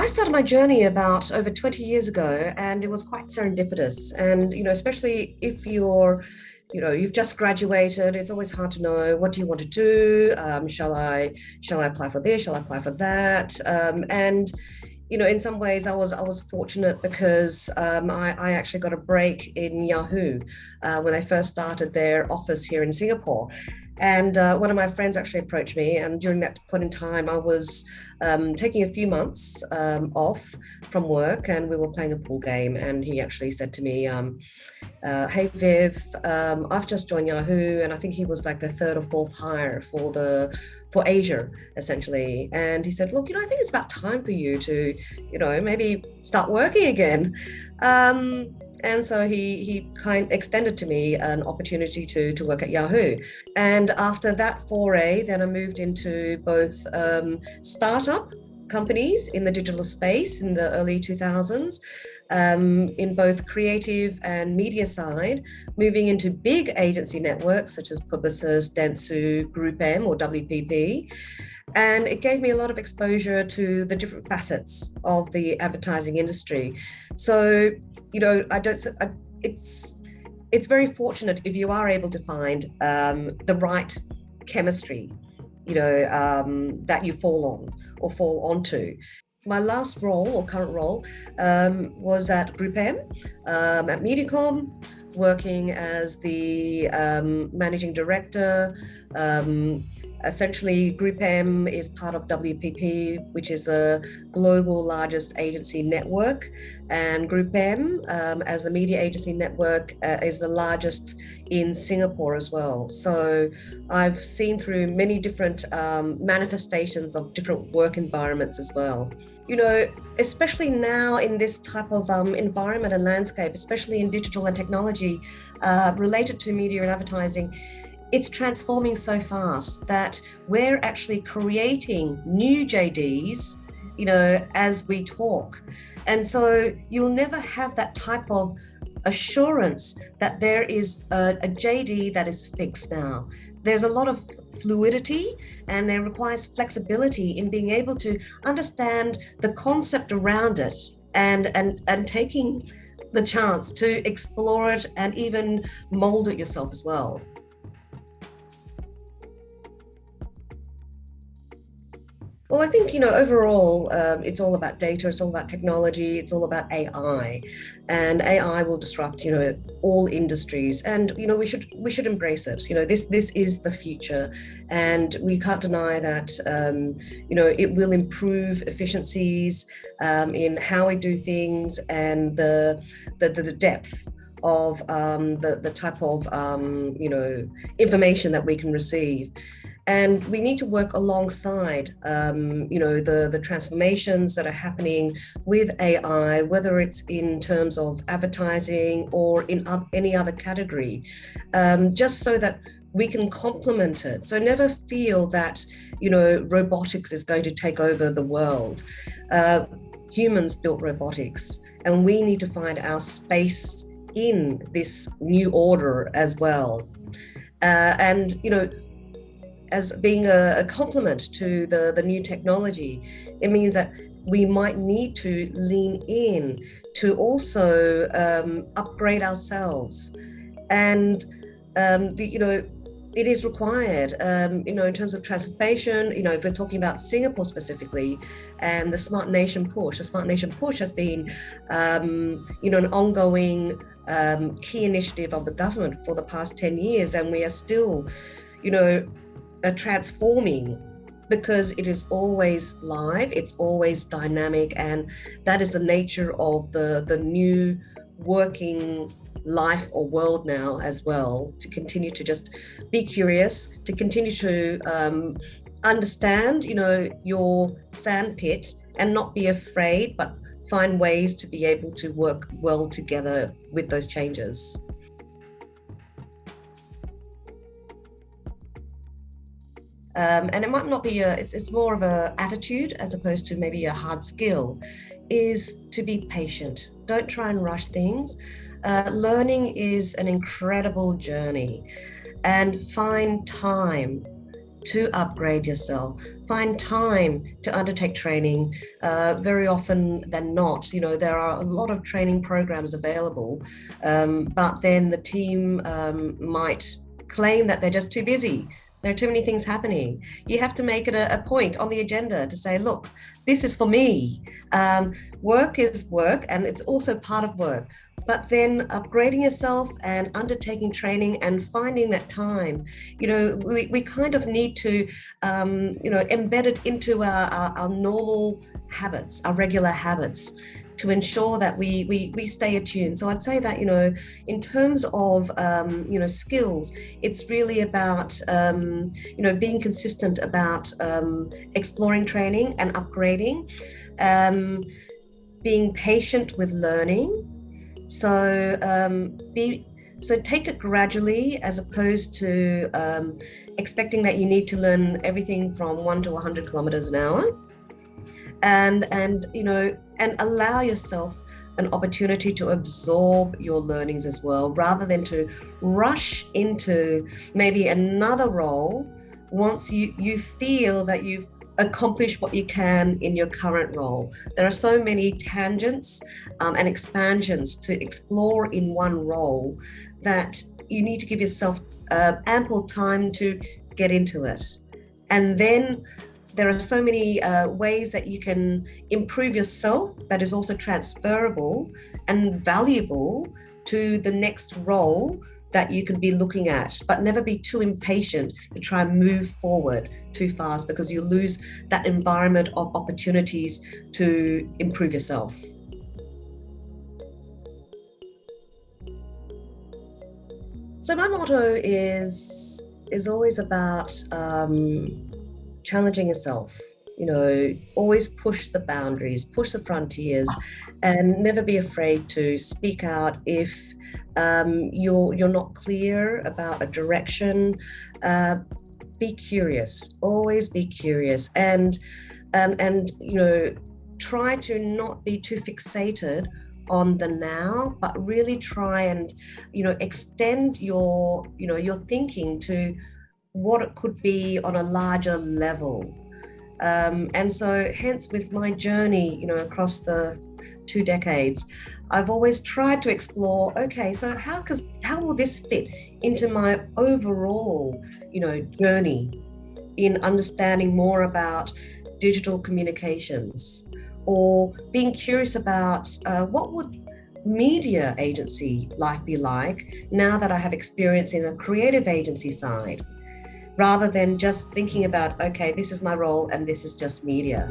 started my journey about over 20 years ago, and it was quite serendipitous. And, especially if you've just graduated, it's always hard to know, what do you want to do? Shall I apply for this? Shall I apply for that? And in some ways, I was fortunate because I actually got a break in Yahoo when they first started their office here in Singapore. And one of my friends actually approached me, and during that point in time, I was taking a few months off from work, and we were playing a pool game. And he actually said to me, "Hey Viv, I've just joined Yahoo," and I think he was like the third or fourth hire for Asia, essentially. And he said, "Look, I think it's about time for you to, maybe start working again." And so he kind extended to me an opportunity to work at Yahoo. And after that foray, then I moved into both startup companies in the digital space in the early 2000s, in both creative and media side, moving into big agency networks such as Publicis, Dentsu, Group M or WPP. And it gave me a lot of exposure to the different facets of the advertising industry. So, it's very fortunate if you are able to find the right chemistry, that you fall on or fall onto. My last role or current role was at Group M, at MEDIACOM, working as the managing director. Essentially, Group M is part of WPP, which is a global largest agency network. And Group M, as the media agency network, is the largest in Singapore as well. So I've seen through many different manifestations of different work environments as well. Especially now in this type of environment and landscape, especially in digital and technology related to media and advertising, it's transforming so fast that we're actually creating new JDs, as we talk. And so you'll never have that type of assurance that there is a JD that is fixed now. There's a lot of fluidity, and there requires flexibility in being able to understand the concept around it and taking the chance to explore it and even mold it yourself as well. Well, I think, overall, it's all about data, it's all about technology, it's all about AI. And AI will disrupt, all industries. And, we should embrace it. This is the future. And we can't deny that, it will improve efficiencies in how we do things and the depth of the type of, information that we can receive. And we need to work alongside, the transformations that are happening with AI, whether it's in terms of advertising or in any other category, just so that we can complement it. So never feel that, robotics is going to take over the world. Humans built robotics, and we need to find our space in this new order as well. And, as being a complement to the new technology, it means that we might need to lean in to also upgrade ourselves. And, it is required, in terms of transformation, if we're talking about Singapore specifically, and the Smart Nation push. The Smart Nation push has been, an ongoing key initiative of the government for the past 10 years, and we are still, transforming, because it is always live, it's always dynamic, and that is the nature of the new working life or world now as well, to continue to just be curious, to continue to understand, your sandpit, and not be afraid, but find ways to be able to work well together with those changes. And it might not be it's more of a attitude as opposed to maybe a hard skill, is to be patient. Don't try and rush things. Learning is an incredible journey, and find time to upgrade yourself. Find time to undertake training. Very often than not, there are a lot of training programs available, but then the team might claim that they're just too busy. There are too many things happening. You have to make it a point on the agenda to say, look, this is for me. Work is work, and it's also part of work. But then upgrading yourself and undertaking training and finding that time, we kind of need to, embed it into our normal habits, our regular habits, to ensure that we stay attuned. So I'd say that, in terms of, skills, it's really about, being consistent about exploring training and upgrading, being patient with learning. So take it gradually, as opposed to expecting that you need to learn everything from 1 to 100 kilometers an hour. And allow yourself an opportunity to absorb your learnings as well, rather than to rush into maybe another role once you feel that you've accomplished what you can in your current role. There are so many tangents and expansions to explore in one role that you need to give yourself ample time to get into it. And then there are so many ways that you can improve yourself that is also transferable and valuable to the next role that you could be looking at. But never be too impatient to try and move forward too fast, because you lose that environment of opportunities to improve yourself. So my motto is always about challenging yourself. Always push the boundaries, push the frontiers, and never be afraid to speak out if you're not clear about a direction. Be curious. Always be curious, and try to not be too fixated on the now, but really try and extend your thinking to what it could be on a larger level. And so hence, with my journey, across the 2 decades, I've always tried to explore, okay, so how will this fit into my overall, journey in understanding more about digital communications, or being curious about what would media agency life be like now that I have experience in a creative agency side, rather than just thinking about, okay, this is my role and this is just media.